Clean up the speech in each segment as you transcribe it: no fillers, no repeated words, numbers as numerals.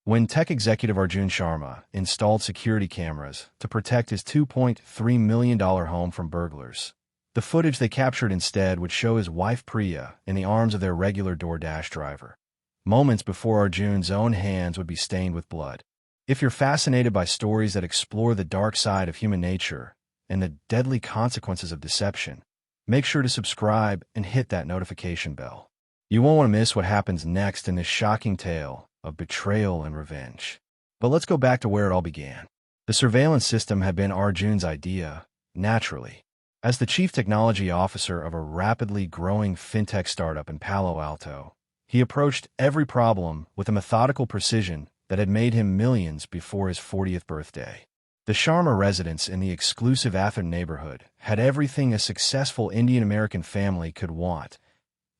When tech executive Arjun Sharma installed security cameras to protect his $2.3 million home from burglars, the footage they captured instead would show his wife Priya in the arms of their regular DoorDash driver, moments before Arjun's own hands would be stained with blood. If you're fascinated by stories that explore the dark side of human nature and the deadly consequences of deception, make sure to subscribe and hit that notification bell. You won't want to miss what happens next in this shocking tale of betrayal and revenge. But let's go back to where it all began. The surveillance system had been Arjun's idea, naturally. As the chief technology officer of a rapidly growing fintech startup in Palo Alto, he approached every problem with a methodical precision that had made him millions before his 40th birthday. The Sharma residence in the exclusive Atherton neighborhood had everything a successful Indian-American family could want: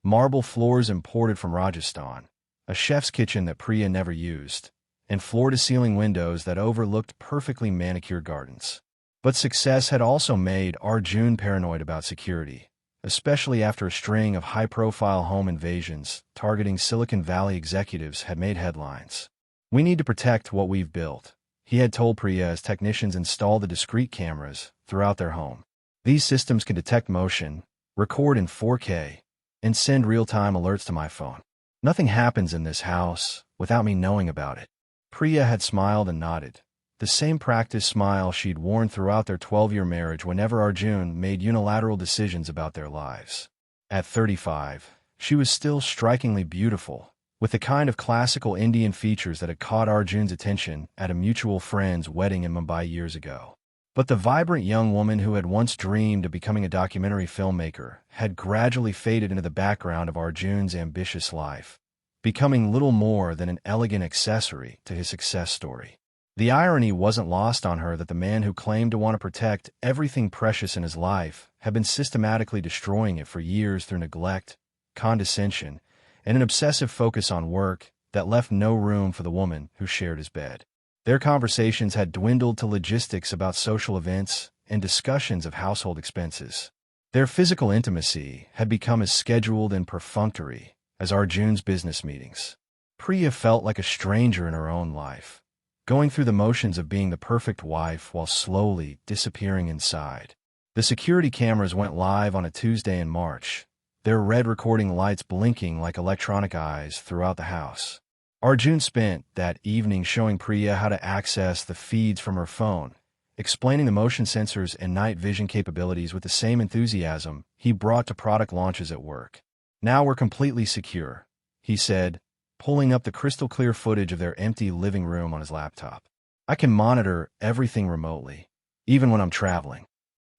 marble floors imported from Rajasthan, a chef's kitchen that Priya never used, and floor-to-ceiling windows that overlooked perfectly manicured gardens. But success had also made Arjun paranoid about security, especially after a string of high-profile home invasions targeting Silicon Valley executives had made headlines. "We need to protect what we've built," he had told Priya as technicians installed the discrete cameras throughout their home. "These systems can detect motion, record in 4K, and send real-time alerts to my phone. Nothing happens in this house without me knowing about it." Priya had smiled and nodded, the same practiced smile she'd worn throughout their 12-year marriage whenever Arjun made unilateral decisions about their lives. At 35, she was still strikingly beautiful, with the kind of classical Indian features that had caught Arjun's attention at a mutual friend's wedding in Mumbai years ago. But the vibrant young woman who had once dreamed of becoming a documentary filmmaker had gradually faded into the background of Arjun's ambitious life, becoming little more than an elegant accessory to his success story. The irony wasn't lost on her that the man who claimed to want to protect everything precious in his life had been systematically destroying it for years through neglect, condescension, and an obsessive focus on work that left no room for the woman who shared his bed. Their conversations had dwindled to logistics about social events and discussions of household expenses. Their physical intimacy had become as scheduled and perfunctory as Arjun's business meetings. Priya felt like a stranger in her own life, going through the motions of being the perfect wife while slowly disappearing inside. The security cameras went live on a Tuesday in March, their red recording lights blinking like electronic eyes throughout the house. Arjun spent that evening showing Priya how to access the feeds from her phone, explaining the motion sensors and night vision capabilities with the same enthusiasm he brought to product launches at work. "Now we're completely secure," he said, pulling up the crystal-clear footage of their empty living room on his laptop. "I can monitor everything remotely, even when I'm traveling."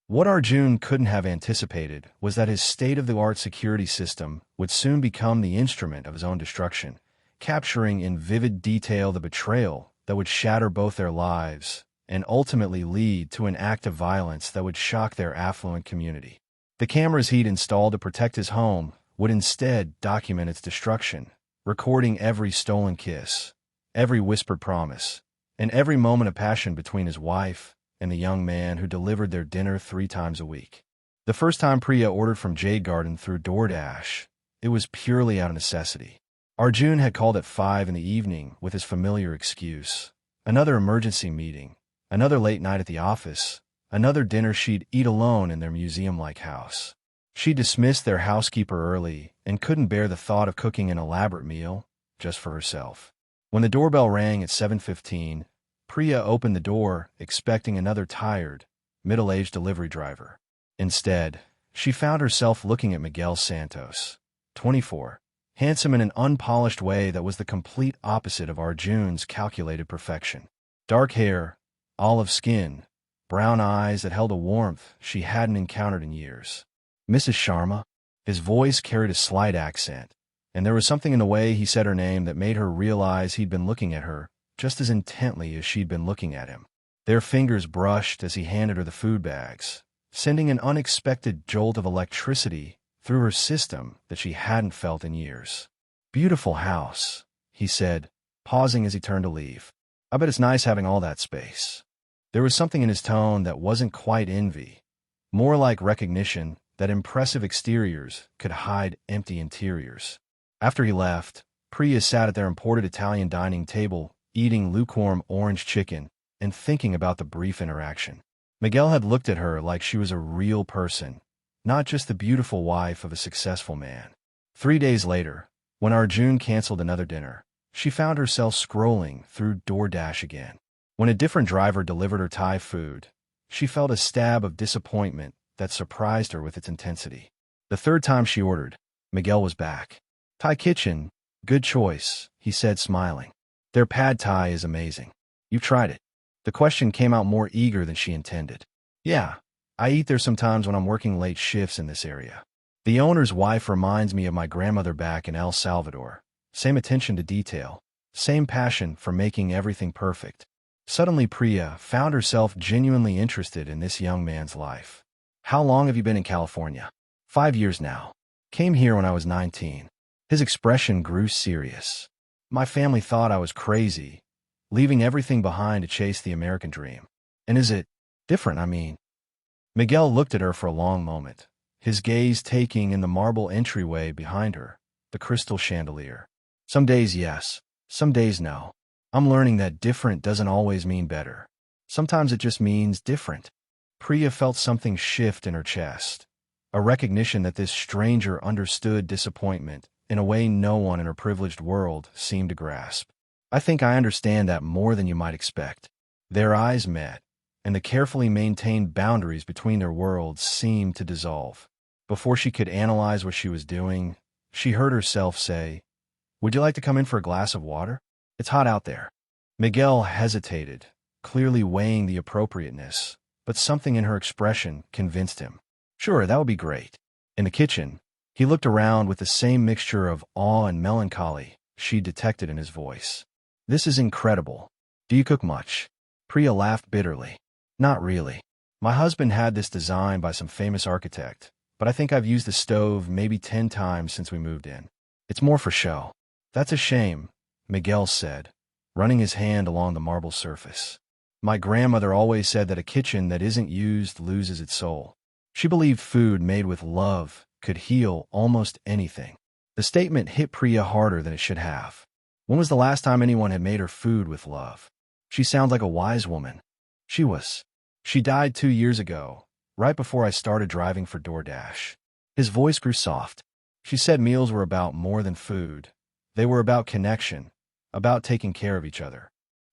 What Arjun couldn't have anticipated was that his state-of-the-art security system would soon become the instrument of his own destruction, capturing in vivid detail the betrayal that would shatter both their lives and ultimately lead to an act of violence that would shock their affluent community. The cameras he'd installed to protect his home would instead document its destruction, recording every stolen kiss, every whispered promise, and every moment of passion between his wife and the young man who delivered their dinner 3 times a week. The first time Priya ordered from Jade Garden through DoorDash, it was purely out of necessity. Arjun had called at 5 in the evening with his familiar excuse: another emergency meeting, another late night at the office, another dinner she'd eat alone in their museum-like house. She dismissed their housekeeper early and couldn't bear the thought of cooking an elaborate meal just for herself. When the doorbell rang at 7:15, Priya opened the door expecting another tired, middle-aged delivery driver. Instead, she found herself looking at Miguel Santos, 24, handsome in an unpolished way that was the complete opposite of Arjun's calculated perfection. Dark hair, olive skin, brown eyes that held a warmth she hadn't encountered in years. "Mrs. Sharma?" His voice carried a slight accent, and there was something in the way he said her name that made her realize he'd been looking at her just as intently as she'd been looking at him. Their fingers brushed as he handed her the food bags, sending an unexpected jolt of electricity through her system that she hadn't felt in years. "Beautiful house," he said, pausing as he turned to leave. "I bet it's nice having all that space." There was something in his tone that wasn't quite envy, more like recognition that impressive exteriors could hide empty interiors. After he left, Priya sat at their imported Italian dining table, eating lukewarm orange chicken and thinking about the brief interaction. Miguel had looked at her like she was a real person, not just the beautiful wife of a successful man. 3 days later, when Arjun canceled another dinner, she found herself scrolling through DoorDash again. When a different driver delivered her Thai food, she felt a stab of disappointment that surprised her with its intensity. The third time she ordered, Miguel was back. Thai kitchen, good choice, he said, smiling. Their pad Thai is amazing. You've tried it. The question came out more eager than she intended. Yeah, I eat there sometimes when I'm working late shifts in this area. The owner's wife reminds me of my grandmother back in El Salvador. Same attention to detail, same passion for making everything perfect. Suddenly Priya found herself genuinely interested in this young man's life. How long have you been in California? 5 years now. Came here when I was 19. His expression grew serious. My family thought I was crazy, leaving everything behind to chase the American dream. And is it different, I mean? Miguel looked at her for a long moment, his gaze taking in the marble entryway behind her, the crystal chandelier. Some days yes, some days no. I'm learning that different doesn't always mean better. Sometimes it just means different. Priya felt something shift in her chest, a recognition that this stranger understood disappointment in a way no one in her privileged world seemed to grasp. I think I understand that more than you might expect. Their eyes met, and the carefully maintained boundaries between their worlds seemed to dissolve. Before she could analyze what she was doing, she heard herself say, "Would you like to come in for a glass of water? It's hot out there." Miguel hesitated, clearly weighing the appropriateness, but something in her expression convinced him. Sure, that would be great. In the kitchen, he looked around with the same mixture of awe and melancholy she detected in his voice. This is incredible. Do you cook much? Priya laughed bitterly. Not really. My husband had this designed by some famous architect, but I think I've used the stove maybe 10 times since we moved in. It's more for show. That's a shame, Miguel said, running his hand along the marble surface. My grandmother always said that a kitchen that isn't used loses its soul. She believed food made with love could heal almost anything. The statement hit Priya harder than it should have. When was the last time anyone had made her food with love? She sounds like a wise woman. She was. She died 2 years ago, right before I started driving for DoorDash. His voice grew soft. She said meals were about more than food. They were about connection, about taking care of each other.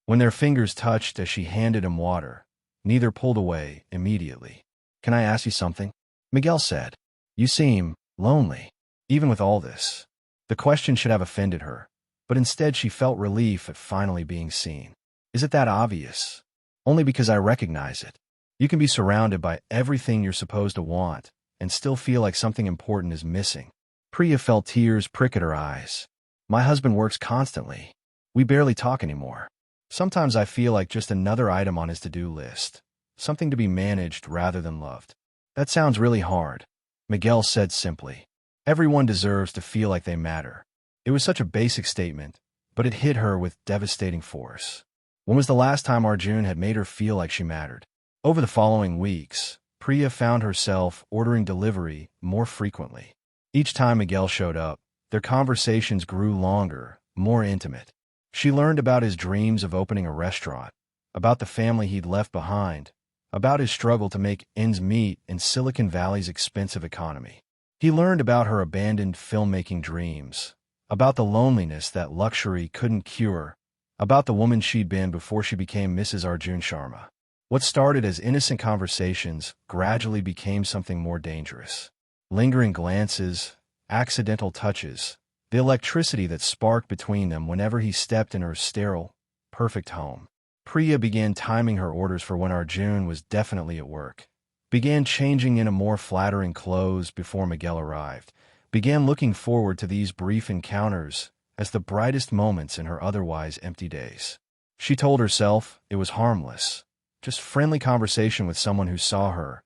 When their fingers touched as she handed him water, neither pulled away immediately. Can I ask you something? Miguel said. You seem lonely, even with all this. The question should have offended her, but instead she felt relief at finally being seen. Is it that obvious? Only because I recognize it. You can be surrounded by everything you're supposed to want and still feel like something important is missing. Priya felt tears prick at her eyes. My husband works constantly. We barely talk anymore. Sometimes I feel like just another item on his to-do list, something to be managed rather than loved. That sounds really hard, Miguel said simply. Everyone deserves to feel like they matter. It was such a basic statement, but it hit her with devastating force. When was the last time Arjun had made her feel like she mattered? Over the following weeks, Priya found herself ordering delivery more frequently. Each time Miguel showed up, their conversations grew longer, more intimate. She learned about his dreams of opening a restaurant, about the family he'd left behind, about his struggle to make ends meet in Silicon Valley's expensive economy. He learned about her abandoned filmmaking dreams, about the loneliness that luxury couldn't cure, about the woman she'd been before she became Mrs. Arjun Sharma. What started as innocent conversations gradually became something more dangerous. Lingering glances, accidental touches, the electricity that sparked between them whenever he stepped in her sterile, perfect home. Priya began timing her orders for when Arjun was definitely at work, began changing into more flattering clothes before Miguel arrived, began looking forward to these brief encounters as the brightest moments in her otherwise empty days. She told herself it was harmless, just friendly conversation with someone who saw her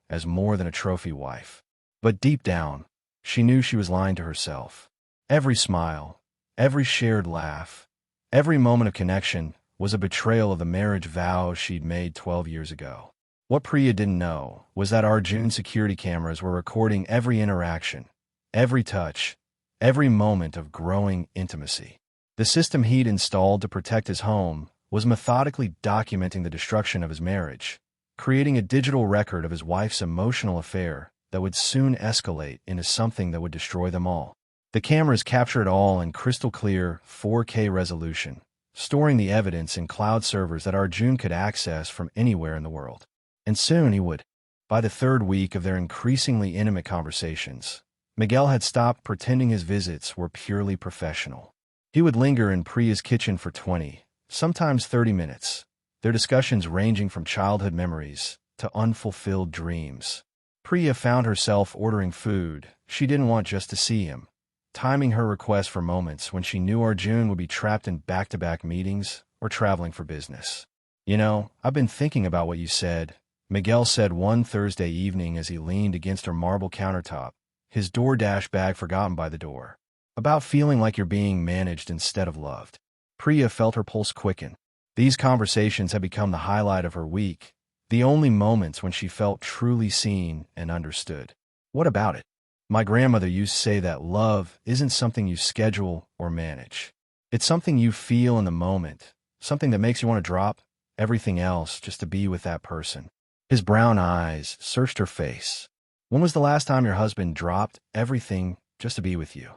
as more than a trophy wife. But deep down, she knew she was lying to herself. Every smile, every shared laugh, every moment of connection was a betrayal of the marriage vows she'd made 12 years ago. What Priya didn't know was that Arjun's security cameras were recording every interaction, every touch, every moment of growing intimacy. The system he'd installed to protect his home was methodically documenting the destruction of his marriage, creating a digital record of his wife's emotional affair that would soon escalate into something that would destroy them all. The cameras captured it all in crystal clear 4K resolution, storing the evidence in cloud servers that Arjun could access from anywhere in the world. And soon he would. By the third week of their increasingly intimate conversations, Miguel had stopped pretending his visits were purely professional. He would linger in Priya's kitchen for 20, sometimes 30 minutes, their discussions ranging from childhood memories to unfulfilled dreams. Priya found herself ordering food she didn't want just to see him, timing her request for moments when she knew Arjun would be trapped in back-to-back meetings or traveling for business. "You know, I've been thinking about what you said," Miguel said one Thursday evening as he leaned against her marble countertop, his DoorDash bag forgotten by the door. "About feeling like you're being managed instead of loved." Priya felt her pulse quicken. These conversations had become the highlight of her week, the only moments when she felt truly seen and understood. "What about it? My grandmother used to say that love isn't something you schedule or manage. It's something you feel in the moment, something that makes you want to drop everything else just to be with that person." His brown eyes searched her face. "When was the last time your husband dropped everything just to be with you?"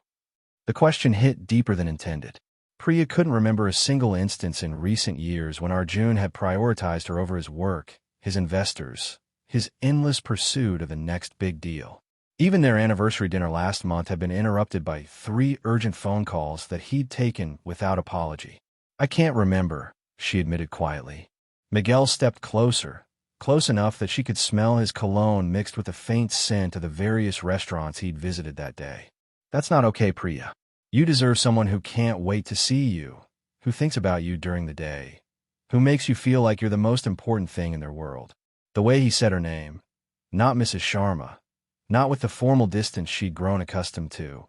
The question hit deeper than intended. Priya couldn't remember a single instance in recent years when Arjun had prioritized her over his work, his investors, his endless pursuit of the next big deal. Even their anniversary dinner last month had been interrupted by 3 urgent phone calls that he'd taken without apology. "I can't remember," she admitted quietly. Miguel stepped closer, close enough that she could smell his cologne mixed with the faint scent of the various restaurants he'd visited that day. "That's not okay, Priya. You deserve someone who can't wait to see you, who thinks about you during the day, who makes you feel like you're the most important thing in their world." The way he said her name, not Mrs. Sharma, not with the formal distance she'd grown accustomed to,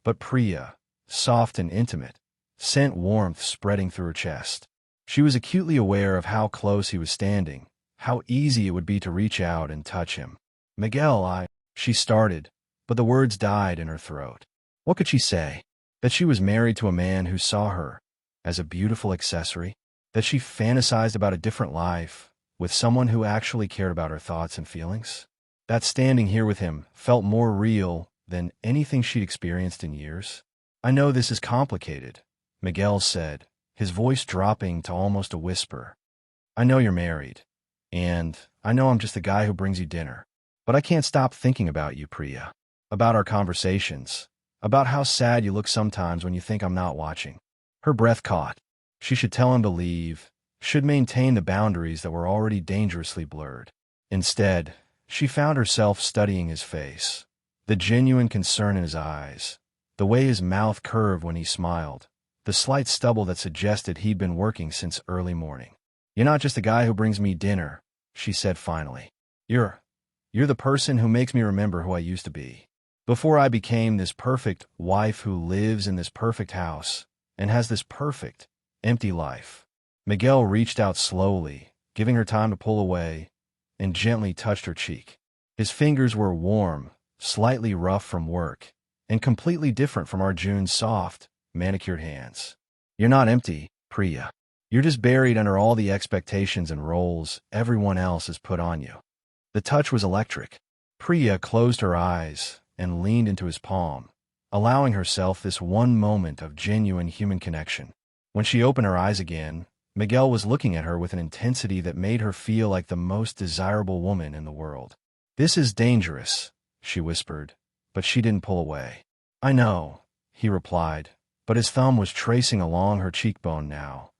but Priya, soft and intimate, sent warmth spreading through her chest. She was acutely aware of how close he was standing, how easy it would be to reach out and touch him. "Miguel, she started, but the words died in her throat. What could she say? That she was married to a man who saw her as a beautiful accessory? That she fantasized about a different life with someone who actually cared about her thoughts and feelings? That standing here with him felt more real than anything she'd experienced in years. "I know this is complicated," Miguel said, his voice dropping to almost a whisper. "I know you're married, and I know I'm just the guy who brings you dinner. But I can't stop thinking about you, Priya. About our conversations. About how sad you look sometimes when you think I'm not watching." Her breath caught. She should tell him to leave, should maintain the boundaries that were already dangerously blurred. Instead, she found herself studying his face, the genuine concern in his eyes, the way his mouth curved when he smiled, the slight stubble that suggested he'd been working since early morning. "You're not just the guy who brings me dinner," she said finally. You're the person who makes me remember who I used to be. Before I became this perfect wife who lives in this perfect house and has this perfect, empty life." Miguel reached out slowly, giving her time to pull away, and gently touched her cheek. His fingers were warm, slightly rough from work, and completely different from Arjun's soft, manicured hands. "You're not empty, Priya. You're just buried under all the expectations and roles everyone else has put on you." The touch was electric. Priya closed her eyes and leaned into his palm, allowing herself this one moment of genuine human connection. When she opened her eyes again, Miguel was looking at her with an intensity that made her feel like the most desirable woman in the world. "This is dangerous," she whispered, but she didn't pull away. "I know," he replied, but his thumb was tracing along her cheekbone now,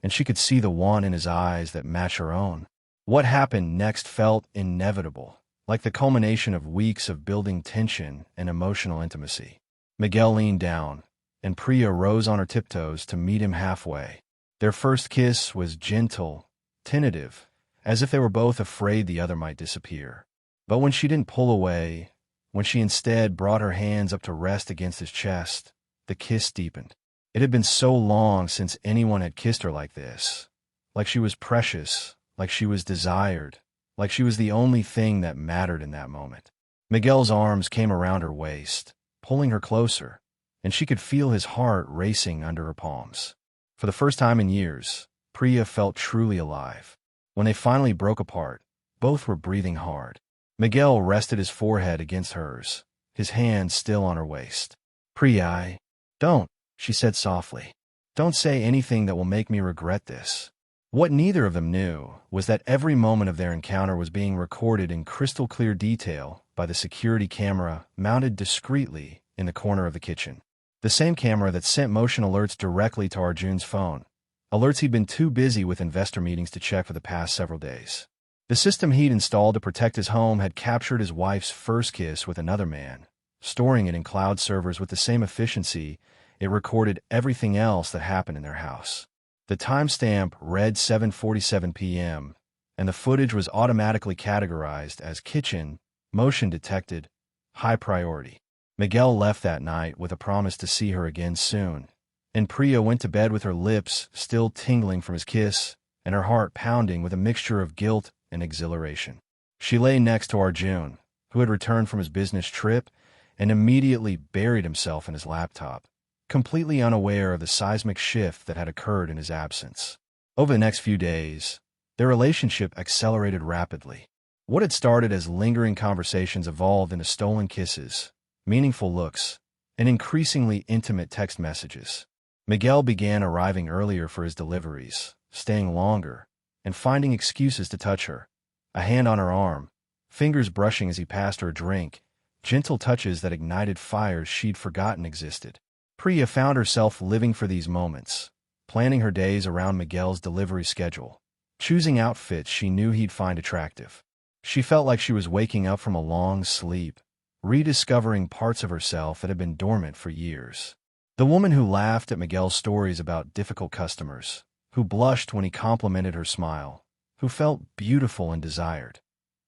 and she could see the want in his eyes that matched her own. What happened next felt inevitable, like the culmination of weeks of building tension and emotional intimacy. Miguel leaned down, and Priya rose on her tiptoes to meet him halfway. Their first kiss was gentle, tentative, as if they were both afraid the other might disappear. But when she didn't pull away, when she instead brought her hands up to rest against his chest, the kiss deepened. It had been so long since anyone had kissed her like this, like she was precious, like she was desired, like she was the only thing that mattered in that moment. Miguel's arms came around her waist, pulling her closer, and she could feel his heart racing under her palms. For the first time in years, Priya felt truly alive. When they finally broke apart, both were breathing hard. Miguel rested his forehead against hers, his hand still on her waist. "Priya, don't," she said softly. "Don't say anything that will make me regret this." What neither of them knew was that every moment of their encounter was being recorded in crystal clear detail by the security camera mounted discreetly in the corner of the kitchen. The same camera that sent motion alerts directly to Arjun's phone, alerts he'd been too busy with investor meetings to check for the past several days. The system he'd installed to protect his home had captured his wife's first kiss with another man, storing it in cloud servers with the same efficiency it recorded everything else that happened in their house. The timestamp read 7:47 p.m., and the footage was automatically categorized as kitchen, motion detected, high priority. Miguel left that night with a promise to see her again soon, and Priya went to bed with her lips still tingling from his kiss and her heart pounding with a mixture of guilt and exhilaration. She lay next to Arjun, who had returned from his business trip and immediately buried himself in his laptop, completely unaware of the seismic shift that had occurred in his absence. Over the next few days, their relationship accelerated rapidly. What had started as lingering conversations evolved into stolen kisses, meaningful looks, and increasingly intimate text messages. Miguel began arriving earlier for his deliveries, staying longer, and finding excuses to touch her. A hand on her arm, fingers brushing as he passed her a drink, gentle touches that ignited fires she'd forgotten existed. Priya found herself living for these moments, planning her days around Miguel's delivery schedule, choosing outfits she knew he'd find attractive. She felt like she was waking up from a long sleep, rediscovering parts of herself that had been dormant for years. The woman who laughed at Miguel's stories about difficult customers, who blushed when he complimented her smile, who felt beautiful and desired.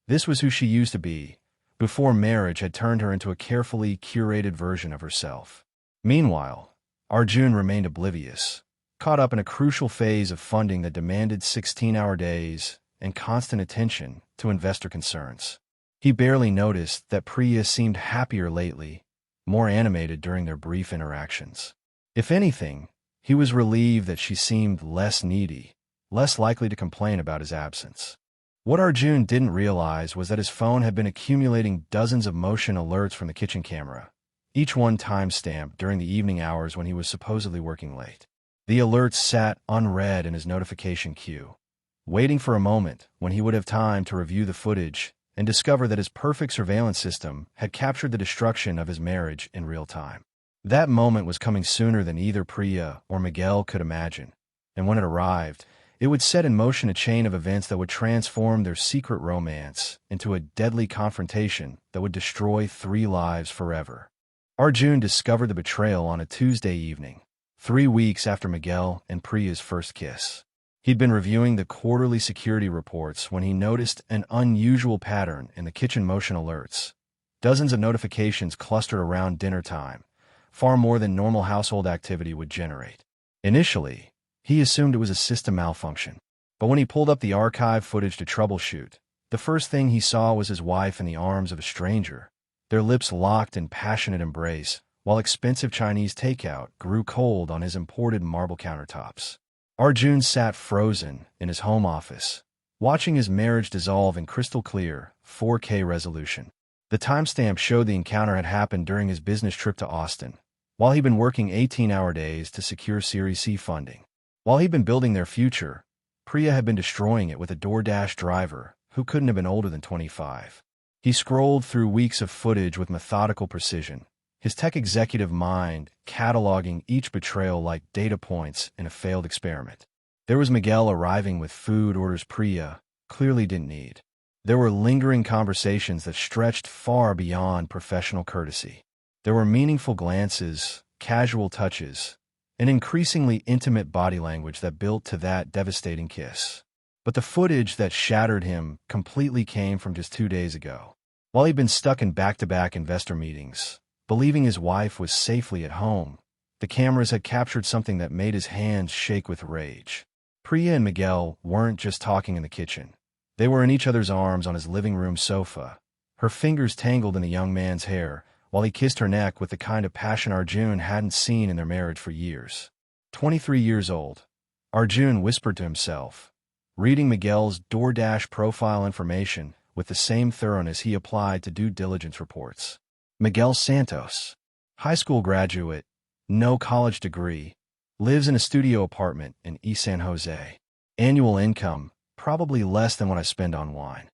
This was who she used to be, before marriage had turned her into a carefully curated version of herself. Meanwhile, Arjun remained oblivious, caught up in a crucial phase of funding that demanded 16-hour days and constant attention to investor concerns. He barely noticed that Priya seemed happier lately, more animated during their brief interactions. If anything, he was relieved that she seemed less needy, less likely to complain about his absence. What Arjun didn't realize was that his phone had been accumulating dozens of motion alerts from the kitchen camera, each one time-stamped during the evening hours when he was supposedly working late. The alerts sat unread in his notification queue, waiting for a moment when he would have time to review the footage and discover that his perfect surveillance system had captured the destruction of his marriage in real time. That moment was coming sooner than either Priya or Miguel could imagine, and when it arrived, it would set in motion a chain of events that would transform their secret romance into a deadly confrontation that would destroy 3 lives forever. Arjun discovered the betrayal on a Tuesday evening, 3 weeks after Miguel and Priya's first kiss. He'd been reviewing the quarterly security reports when he noticed an unusual pattern in the kitchen motion alerts. Dozens of notifications clustered around dinner time, far more than normal household activity would generate. Initially, he assumed it was a system malfunction, but when he pulled up the archive footage to troubleshoot, the first thing he saw was his wife in the arms of a stranger, their lips locked in passionate embrace, while expensive Chinese takeout grew cold on his imported marble countertops. Arjun sat frozen in his home office, watching his marriage dissolve in crystal clear, 4K resolution. The timestamp showed the encounter had happened during his business trip to Austin, while he'd been working 18-hour days to secure Series C funding. While he'd been building their future, Priya had been destroying it with a DoorDash driver who couldn't have been older than 25. He scrolled through weeks of footage with methodical precision, his tech executive mind cataloging each betrayal like data points in a failed experiment. There was Miguel arriving with food orders Priya clearly didn't need. There were lingering conversations that stretched far beyond professional courtesy. There were meaningful glances, casual touches, and increasingly intimate body language that built to that devastating kiss. But the footage that shattered him completely came from just 2 days ago. While he'd been stuck in back-to-back investor meetings, believing his wife was safely at home, the cameras had captured something that made his hands shake with rage. Priya and Miguel weren't just talking in the kitchen. They were in each other's arms on his living room sofa, her fingers tangled in the young man's hair, while he kissed her neck with the kind of passion Arjun hadn't seen in their marriage for years. 23 years old, Arjun whispered to himself, reading Miguel's DoorDash profile information with the same thoroughness he applied to due diligence reports. Miguel Santos, high school graduate, no college degree, lives in a studio apartment in East San Jose. Annual income, probably less than what I spend on wine.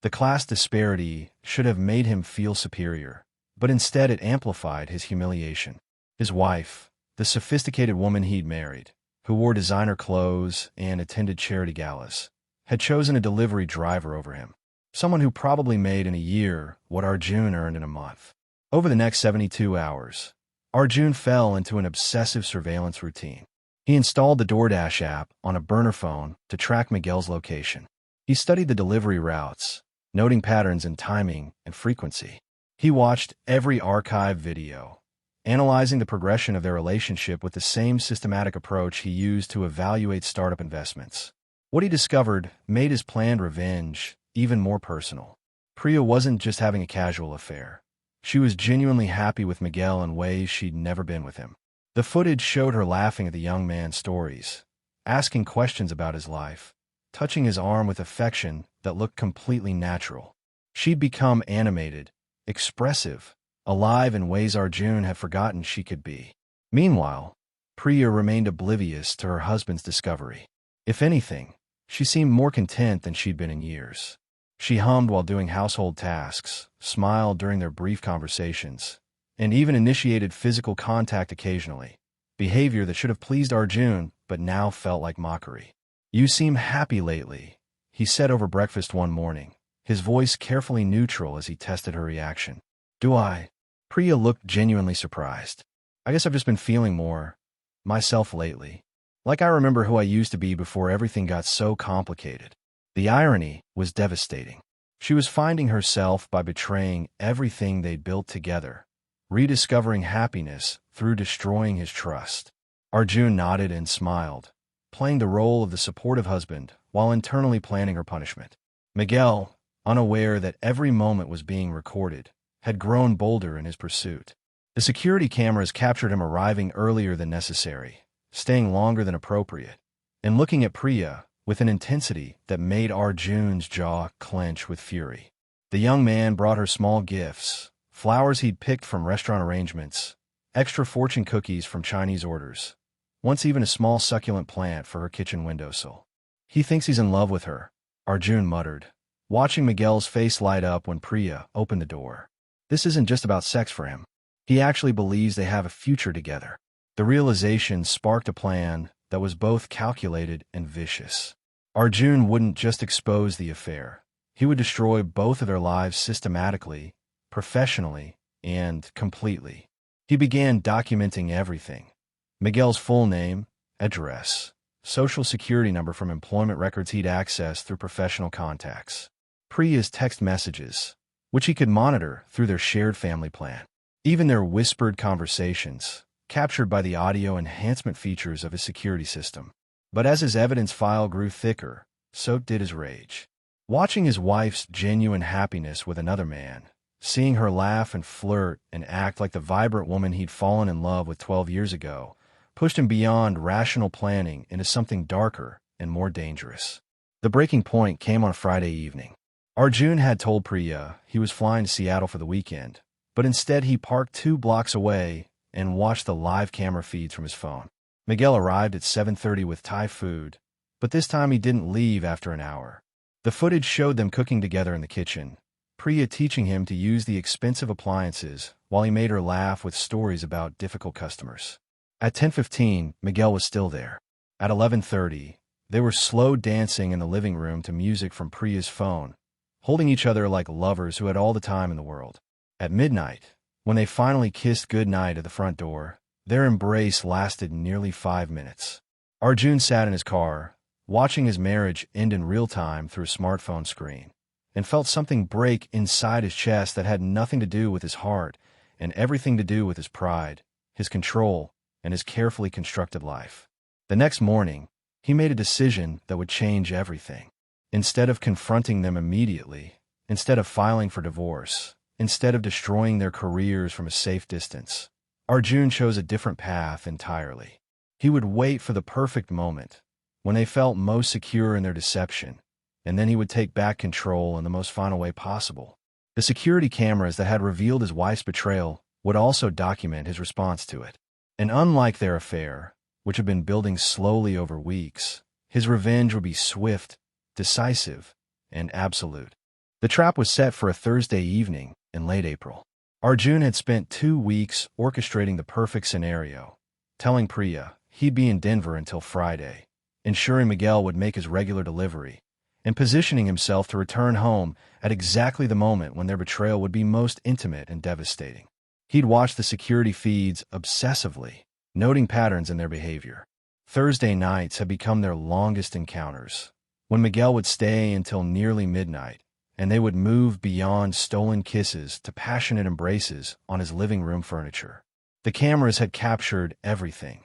The class disparity should have made him feel superior, but instead it amplified his humiliation. His wife, the sophisticated woman he'd married, who wore designer clothes and attended charity galas, had chosen a delivery driver over him, someone who probably made in a year what Arjun earned in a month. Over the next 72 hours, Arjun fell into an obsessive surveillance routine. He installed the DoorDash app on a burner phone to track Miguel's location. He studied the delivery routes, noting patterns in timing and frequency. He watched every archive video, analyzing the progression of their relationship with the same systematic approach he used to evaluate startup investments. What he discovered made his planned revenge even more personal. Priya wasn't just having a casual affair. She was genuinely happy with Miguel in ways she'd never been with him. The footage showed her laughing at the young man's stories, asking questions about his life, touching his arm with affection that looked completely natural. She'd become animated, expressive, alive in ways Arjun had forgotten she could be. Meanwhile, Priya remained oblivious to her husband's discovery. If anything, she seemed more content than she'd been in years. She hummed while doing household tasks, smiled during their brief conversations, and even initiated physical contact occasionally, behavior that should have pleased Arjun but now felt like mockery. "You seem happy lately," he said over breakfast one morning, his voice carefully neutral as he tested her reaction. "Do I?" Priya looked genuinely surprised. "I guess I've just been feeling more myself lately. Like I remember who I used to be before everything got so complicated." The irony was devastating. She was finding herself by betraying everything they'd built together, rediscovering happiness through destroying his trust. Arjun nodded and smiled, playing the role of the supportive husband while internally planning her punishment. Miguel, unaware that every moment was being recorded, had grown bolder in his pursuit. The security cameras captured him arriving earlier than necessary, staying longer than appropriate, and looking at Priya with an intensity that made Arjun's jaw clench with fury. The young man brought her small gifts, flowers he'd picked from restaurant arrangements, extra fortune cookies from Chinese orders, once even a small succulent plant for her kitchen windowsill. "He thinks he's in love with her," Arjun muttered, watching Miguel's face light up when Priya opened the door. "This isn't just about sex for him. He actually believes they have a future together." The realization sparked a plan that was both calculated and vicious. Arjun wouldn't just expose the affair. He would destroy both of their lives systematically, professionally, and completely. He began documenting everything. Miguel's full name, address, social security number from employment records he'd accessed through professional contacts. Priya's text messages, which he could monitor through their shared family plan. Even their whispered conversations, captured by the audio enhancement features of his security system. But as his evidence file grew thicker, so did his rage. Watching his wife's genuine happiness with another man, seeing her laugh and flirt and act like the vibrant woman he'd fallen in love with 12 years ago, pushed him beyond rational planning into something darker and more dangerous. The breaking point came on a Friday evening. Arjun had told Priya he was flying to Seattle for the weekend, but instead he parked 2 blocks away and watched the live camera feeds from his phone. Miguel arrived at 7:30 with Thai food, but this time he didn't leave after an hour. The footage showed them cooking together in the kitchen, Priya teaching him to use the expensive appliances while he made her laugh with stories about difficult customers. At 10:15, Miguel was still there. At 11:30, they were slow dancing in the living room to music from Priya's phone, holding each other like lovers who had all the time in the world. At midnight, when they finally kissed goodnight at the front door, their embrace lasted nearly 5 minutes. Arjun sat in his car, watching his marriage end in real time through a smartphone screen, and felt something break inside his chest that had nothing to do with his heart and everything to do with his pride, his control, and his carefully constructed life. The next morning, he made a decision that would change everything. Instead of confronting them immediately, instead of filing for divorce, instead of destroying their careers from a safe distance. Arjun chose a different path entirely. He would wait for the perfect moment, when they felt most secure in their deception, and then he would take back control in the most final way possible. The security cameras that had revealed his wife's betrayal would also document his response to it. And unlike their affair, which had been building slowly over weeks, his revenge would be swift, decisive, and absolute. The trap was set for a Thursday evening in late April. Arjun had spent 2 weeks orchestrating the perfect scenario, telling Priya he'd be in Denver until Friday, ensuring Miguel would make his regular delivery, and positioning himself to return home at exactly the moment when their betrayal would be most intimate and devastating. He'd watched the security feeds obsessively, noting patterns in their behavior. Thursday nights had become their longest encounters, when Miguel would stay until nearly midnight, and they would move beyond stolen kisses to passionate embraces on his living room furniture. The cameras had captured everything.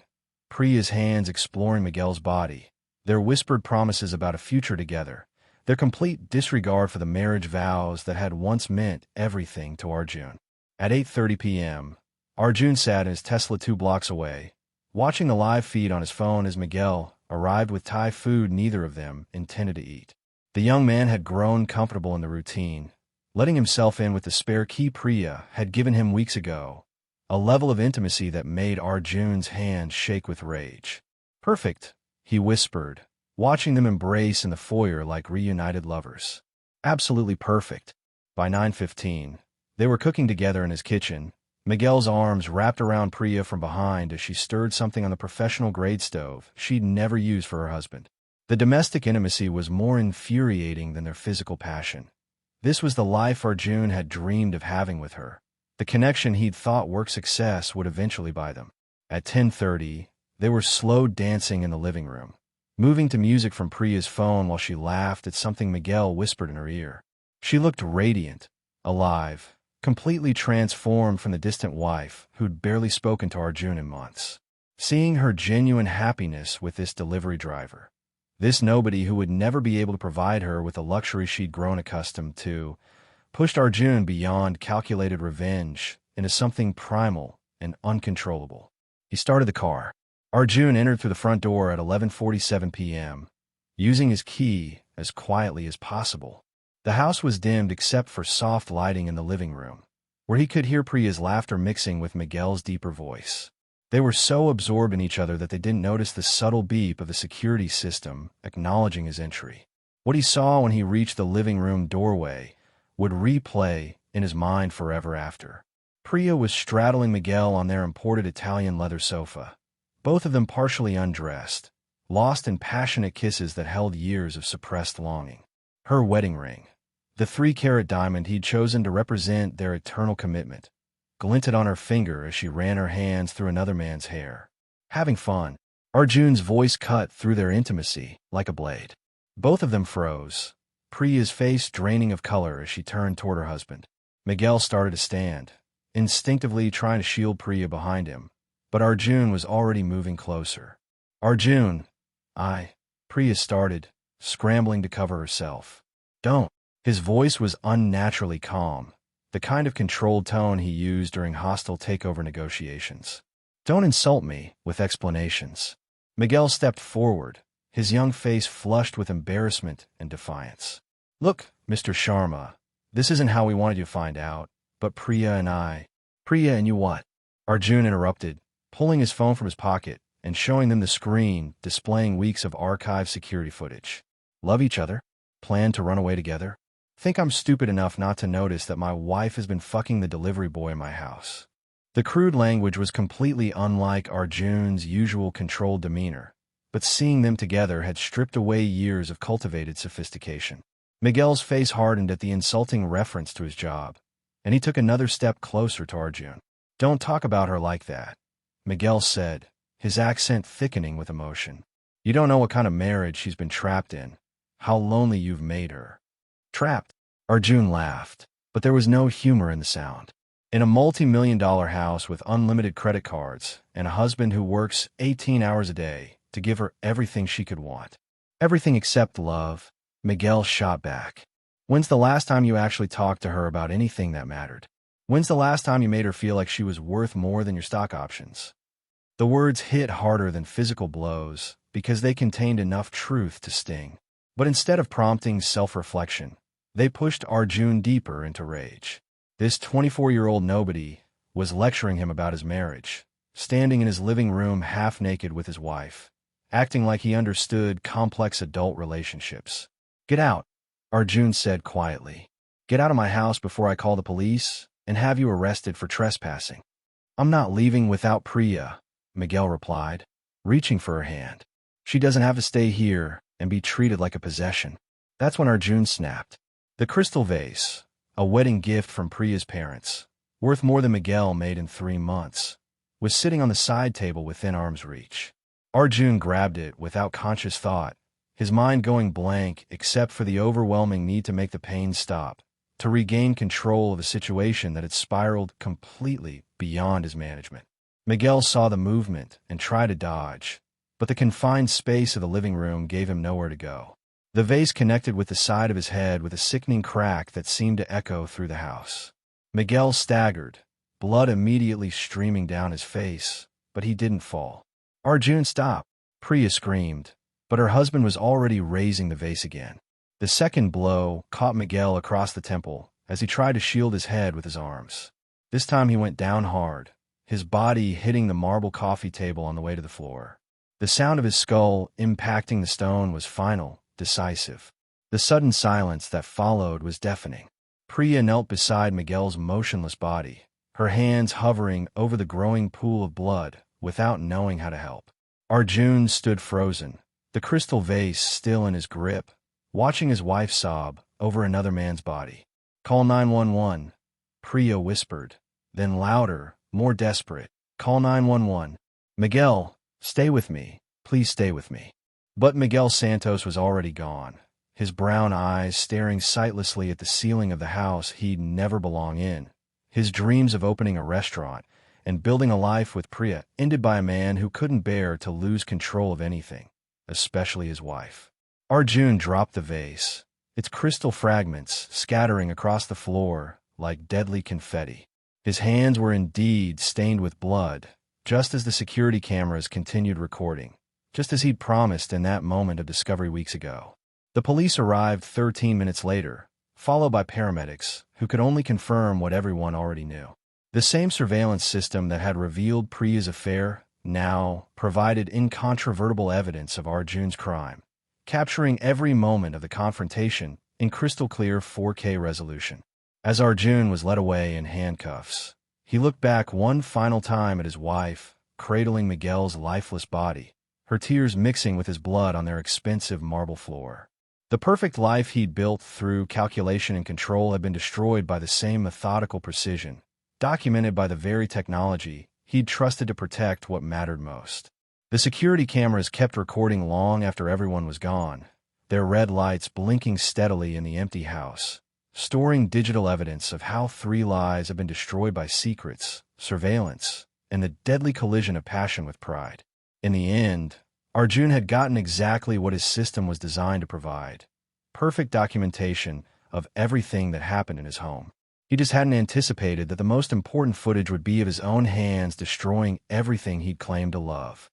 Priya's hands exploring Miguel's body, their whispered promises about a future together, their complete disregard for the marriage vows that had once meant everything to Arjun. At 8:30 p.m., Arjun sat in his Tesla 2 blocks away, watching the live feed on his phone as Miguel arrived with Thai food neither of them intended to eat. The young man had grown comfortable in the routine, letting himself in with the spare key Priya had given him weeks ago, a level of intimacy that made Arjun's hands shake with rage. "Perfect," he whispered, watching them embrace in the foyer like reunited lovers. "Absolutely perfect." By 9:15, they were cooking together in his kitchen, Miguel's arms wrapped around Priya from behind as she stirred something on the professional-grade stove she'd never used for her husband. The domestic intimacy was more infuriating than their physical passion. This was the life Arjun had dreamed of having with her, the connection he'd thought work success would eventually buy them. At 10:30, they were slow dancing in the living room, moving to music from Priya's phone while she laughed at something Miguel whispered in her ear. She looked radiant, alive, completely transformed from the distant wife who'd barely spoken to Arjun in months. Seeing her genuine happiness with this delivery driver, this nobody who would never be able to provide her with the luxury she'd grown accustomed to, pushed Arjun beyond calculated revenge into something primal and uncontrollable. He started the car. Arjun entered through the front door at 11:47 p.m., using his key as quietly as possible. The house was dimmed except for soft lighting in the living room, where he could hear Priya's laughter mixing with Miguel's deeper voice. They were so absorbed in each other that they didn't notice the subtle beep of the security system acknowledging his entry. What he saw when he reached the living room doorway would replay in his mind forever after. Priya was straddling Miguel on their imported Italian leather sofa, both of them partially undressed, lost in passionate kisses that held years of suppressed longing. Her wedding ring, the 3-carat diamond he'd chosen to represent their eternal commitment, glinted on her finger as she ran her hands through another man's hair. "Having fun." Arjun's voice cut through their intimacy like a blade. Both of them froze, Priya's face draining of color as she turned toward her husband. Miguel started to stand, instinctively trying to shield Priya behind him, but Arjun was already moving closer. "Arjun, Priya started, scrambling to cover herself. "Don't." His voice was unnaturally calm, the kind of controlled tone he used during hostile takeover negotiations. "Don't insult me with explanations." Miguel stepped forward, his young face flushed with embarrassment and defiance. "Look, Mr. Sharma, this isn't how we wanted you to find out, but Priya and I—" "Priya and you what?" Arjun interrupted, pulling his phone from his pocket and showing them the screen displaying weeks of archived security footage. "Love each other? Plan to run away together? Think I'm stupid enough not to notice that my wife has been fucking the delivery boy in my house?" The crude language was completely unlike Arjun's usual controlled demeanor, but seeing them together had stripped away years of cultivated sophistication. Miguel's face hardened at the insulting reference to his job, and he took another step closer to Arjun. "Don't talk about her like that," Miguel said, his accent thickening with emotion. "You don't know what kind of marriage she's been trapped in, how lonely you've made her." "Trapped?" Arjun laughed, but there was no humor in the sound. In a multi-million-dollar house with unlimited credit cards and a husband who works 18 hours a day to give her everything she could want. "Everything except love," Miguel shot back. When's the last time you actually talked to her about anything that mattered? When's the last time you made her feel like she was worth more than your stock options? The words hit harder than physical blows because they contained enough truth to sting. But instead of prompting self-reflection, they pushed Arjun deeper into rage. This 24-year-old nobody was lecturing him about his marriage, standing in his living room half-naked with his wife, acting like he understood complex adult relationships. "Get out," Arjun said quietly. "Get out of my house before I call the police and have you arrested for trespassing." "I'm not leaving without Priya," Miguel replied, reaching for her hand. "She doesn't have to stay here and be treated like a possession." That's when Arjun snapped. The crystal vase, a wedding gift from Priya's parents, worth more than Miguel made in 3 months, was sitting on the side table within arm's reach. Arjun grabbed it without conscious thought, his mind going blank except for the overwhelming need to make the pain stop, to regain control of a situation that had spiraled completely beyond his management. Miguel saw the movement and tried to dodge, but the confined space of the living room gave him nowhere to go. The vase connected with the side of his head with a sickening crack that seemed to echo through the house. Miguel staggered, blood immediately streaming down his face, but he didn't fall. "Arjun, stop!" Priya screamed, but her husband was already raising the vase again. The second blow caught Miguel across the temple as he tried to shield his head with his arms. This time he went down hard, his body hitting the marble coffee table on the way to the floor. The sound of his skull impacting the stone was final, decisive. The sudden silence that followed was deafening. Priya knelt beside Miguel's motionless body, her hands hovering over the growing pool of blood without knowing how to help. Arjun stood frozen, the crystal vase still in his grip, watching his wife sob over another man's body. "Call 911, Priya whispered, then louder, more desperate. "Call 911. Miguel, stay with me. Please stay with me." But Miguel Santos was already gone, his brown eyes staring sightlessly at the ceiling of the house he'd never belong in. His dreams of opening a restaurant and building a life with Priya ended by a man who couldn't bear to lose control of anything, especially his wife. Arjun dropped the vase, its crystal fragments scattering across the floor like deadly confetti. His hands were indeed stained with blood, just as the security cameras continued recording, just as he'd promised in that moment of discovery weeks ago. The police arrived 13 minutes later, followed by paramedics who could only confirm what everyone already knew. The same surveillance system that had revealed Priya's affair now provided incontrovertible evidence of Arjun's crime, capturing every moment of the confrontation in crystal-clear 4K resolution. As Arjun was led away in handcuffs, he looked back one final time at his wife, cradling Miguel's lifeless body, her tears mixing with his blood on their expensive marble floor. The perfect life he'd built through calculation and control had been destroyed by the same methodical precision, documented by the very technology he'd trusted to protect what mattered most. The security cameras kept recording long after everyone was gone, their red lights blinking steadily in the empty house, storing digital evidence of how 3 lives had been destroyed by secrets, surveillance, and the deadly collision of passion with pride. In the end, Arjun had gotten exactly what his system was designed to provide: perfect documentation of everything that happened in his home. He just hadn't anticipated that the most important footage would be of his own hands destroying everything he'd claimed to love.